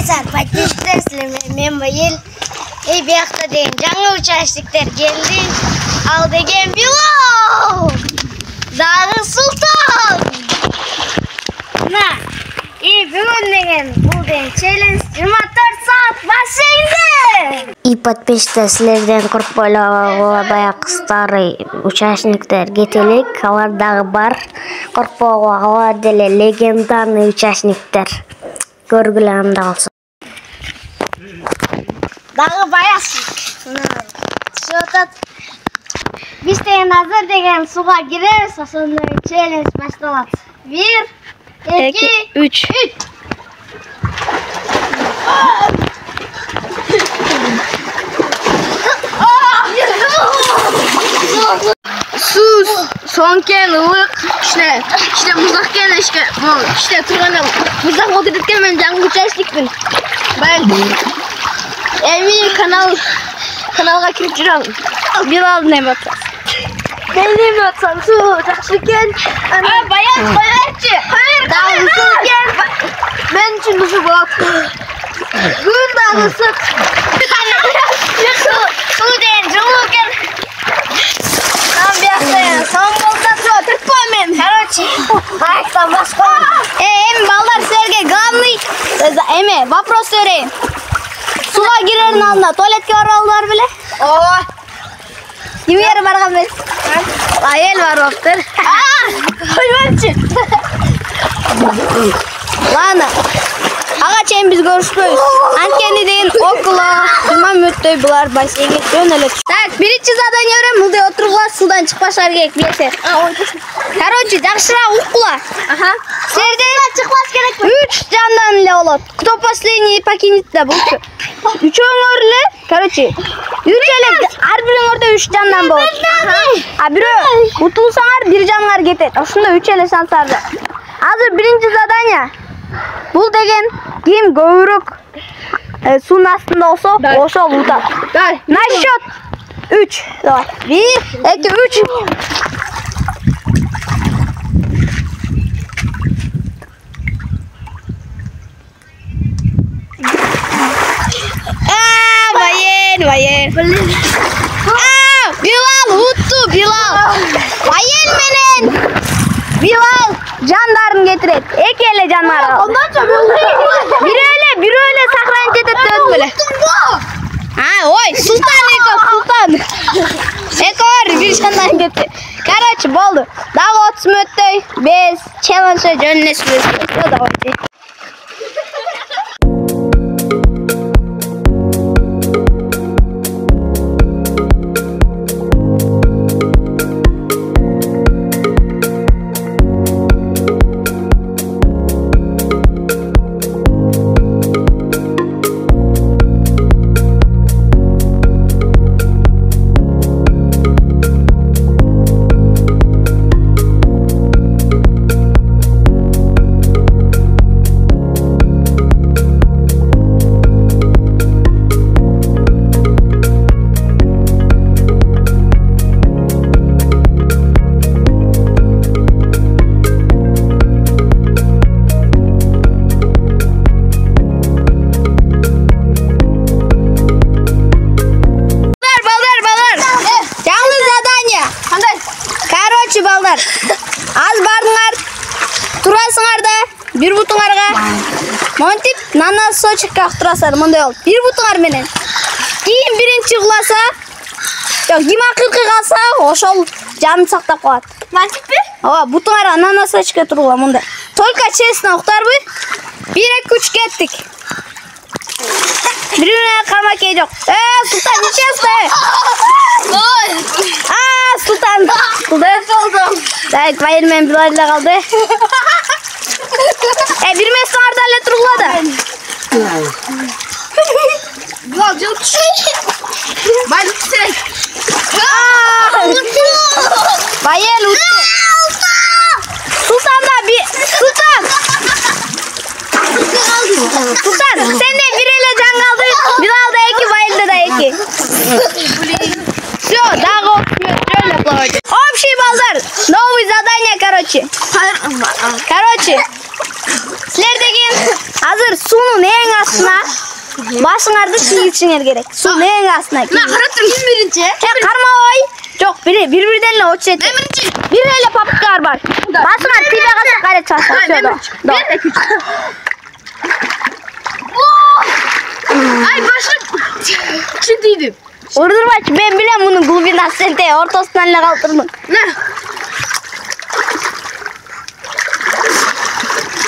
Patiştesle men bayıl. Bir hafta deyin жаңы участниктер geldi. Al degen Bilal. Dağı Sultan. Бүгін деген бұл ден челлендж 24 saat başlaydı. И подписчиктер силерден коркпойларга баягы старый участниктер кетелик. Алар дагы бар. Коркпогула алар деле легендарный участниктер. Көргүлө анда калса. Дагы баясың. Шотат. Биз деген азыр деген суга киребиз, ошондо челлендж башталат. 1 2 3 Su sonken ılık işte muzak işte turgana muzak otururken ben жаңы участникпин. Ben evi kanalga kirip жүрөм. Bilal neme atsam. Ben neme atsam su жақсы екен. Баян koyarçı. Dağısı екен. Ben için nasıl bak. Gün dağısı. Su den жылуу экен. Там бияқта сон болса su тыртпай мен. Короче, аяктан басқа. Эми балдар силерге главный вопрос берейин. Суга кирердин алдында туалетке барбадыңар беле? Ооба. Кимге барган эмес? Айел барыптыр. Койбойчу. Ладно. Ага чейин биз көрүшпөйбүз. Анткени деген около 20 мүнөттөй булар бассейнге жөнөлөт. Так, биринчи задание берем. Мындай отургула судан чыкпашар керек, билесиң. Короче, жакшыраак уккула. Силерден Чыкпаш керек. 3 жандан эле болот. Кто последний покинет да булчу. Үчөөңөр эле, короче, 3 эле ар бириңөрдө 3 жандан болот. А бирөө утулсаңар 1 жангар кетет. Ошондо 3 эле сансарды. Азыр биринчи задание. Бул деген ким көбүрөөк суунун астында болсо, ошол утат. На счет 3. Давай. 1 2 3. Bayel. Bilal uttu Bilal. Bayel menen. Bilal jandарын кетирет. Эки эле жандар. Онданча бирөө эле сохранить этет деп беле. Ой, Султан. Экор бир жандан кетти. Короче, болду. Дагы 30 мүнөттөй без челленджге жөнөшүбүз. Давайте. Az bardыңар, турасыңар да, бир бутуңарга. Монтип, нана сочекка турасыңар, мындай болуп. Бир бутуңар менен. Кийин биринчи куласа, ким акыркы калса, ошол жанын сактап калат. Монтиппи? Ооба, бутуңарга нана сочекка турула мындай. Только честно уктарбы? 1 2 3 кеттик. Биринен камакей жок. Султан, нечесто? Султан. Так, Байыр мен Билал эле калды. Бир месиңарда эле тургула да. Bilal жыл түш. Байыр түсірек. Байыр утtu. Султан да Султан, сен де бир эле жан калды. Билал да 2, Байырда да 2. Всё, дагы общий балдар. Новый задание, короче. Силер деген азыр Sizler sunun en astına başыңарды тигізсеңер керек. Sunun en astına. Мен қараттым, кім бірінші? Қармабай. Жоқ, бір-бірден эле очет. Мен бірінші. Bir эле попуткалар бар. Басыңар тийбей калса кайра чаша. Ай, башым. Чын түйдім. Урдурбачы, мен билем мунун глубинасын сен те ортосунан эле калтырдың.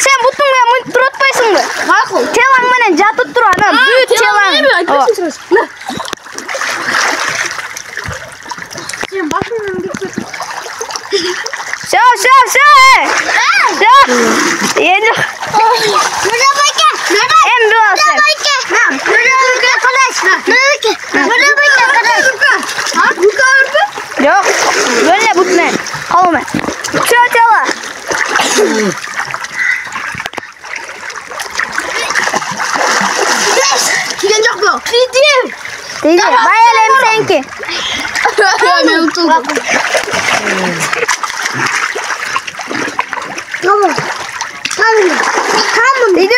Sen butun ya mınt turutpayсың mı? Мақұл. Телаң менен жатып тур ана бүт телаң. Сен башыңнан кетіп. Все. Енді. Em bilasın. Yok. Böyle butun. Kalma. Все тела. Тиген жоқ бұл. Тидім. Değil. Bayalım senki. Мен ұтылдым. Değil.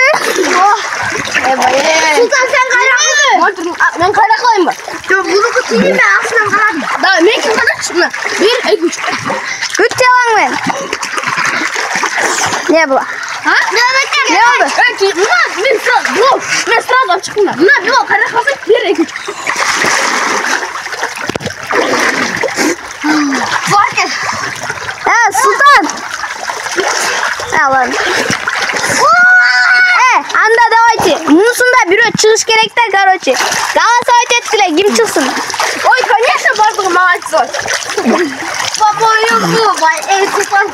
Sultan sen kayrak mısın? Ben kayrak olayım bak. Bunu kutlayayım ben aslında kayrak. Daha ben kim kayrak çıkma? 1, 2, 3. Üç telağın ben. Ne bu? Ha? Ne oldu? Ben sıradan çıktım da. Bunlar yok kayrak olsa 1, 2, 3. Fark et. Sultan. Lan. Anda давайте. Мунусунда бирөө чыгыш керек да, короче. Голосовать эткиле, ким чыксын? Ой, конечно, бардығы молодец. По-моему, Sultan.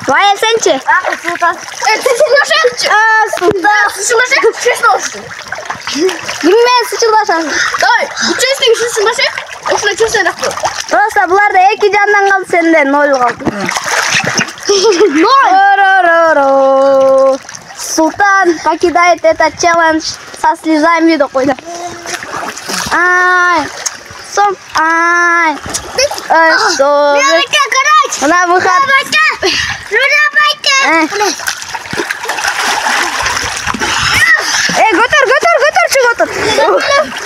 Вая сенчи? Sultan. Ты соглашаешься? Sultan. Соглашаешься? Честно очень. Ким менен сычылдашасың? Давай, честно, еще соглашаешься? Осылай честно рахмет. Просто буларда эки жандан калды, сенде 0 калды. Султан покидает этот челлендж со слезами до койда. Ай. Мына выход.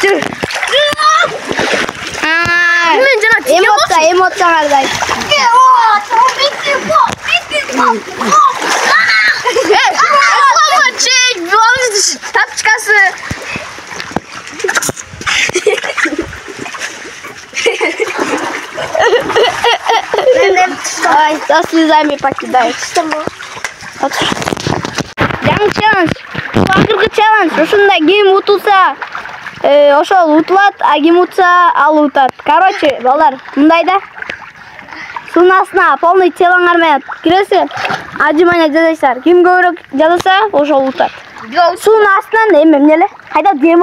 Götür. Эмоция кандай. Тапочкасы. Ай, со слезами покидаешь. Жаңы челлендж. Акыркы челлендж. Ушунда ким утулса, ошол утулат, а ким утса, ал утат. Короче, балдар, мындай да. Сунун астына полный телаңар менен киресиңер. Ажымайна жазасыздар. Ким көбүрөөк жазса, ошол утат. Сунун астынан эмне эле? Кайда дем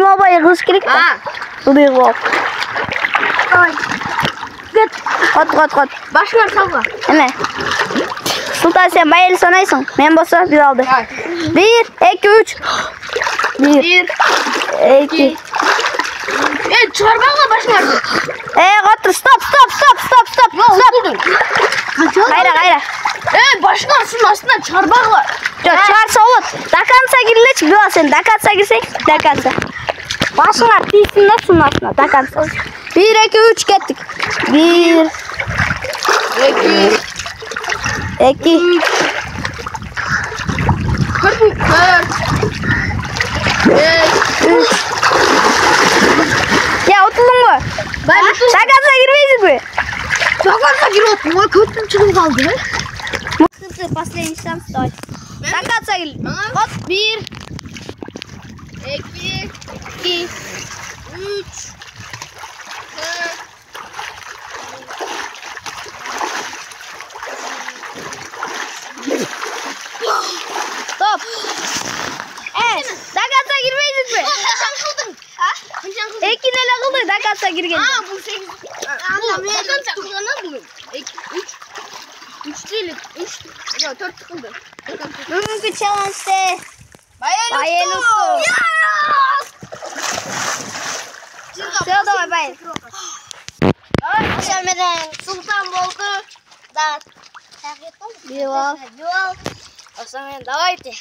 албай кылыш керек да. Ылдый болуп. Кот. Башыңар салга. Эме. Sultan sen bayıl sanaysın. Men bolsa bir aldı. 1, 2, 3. 1, 2. Çorbağa başыңар. Otur. Stop. Kayra. Başыңар сунун астынан çorbağa var. Жоқ, чарса болот. Даканса кирилечи, била сен даканса кирсең, даканса. Башыңар тийсин да сунун астына, даканса. 1, 2, 3 кеттик. 1, 2. 3. Ya oturdun mu? Dakans'a girmeyiz mi? Dakans'a giriyorsun. Oy kötüm çıkıp kaldı. Последний шанс, давай. Даканsa gir. Hop 1, 2, 3. Stop. Dakans'a girmeyiz mi? Ekin ele kıldı Dakans'a girgen. Bu 8. Dakans'a kılana bugün. 3 değil. 4 tıkıldı. Bugünkü challenge'de Bayel uttu. Все, давай, Bayel. Aşameden Sultan oldu. Da. Bilal. Aşameden давайте.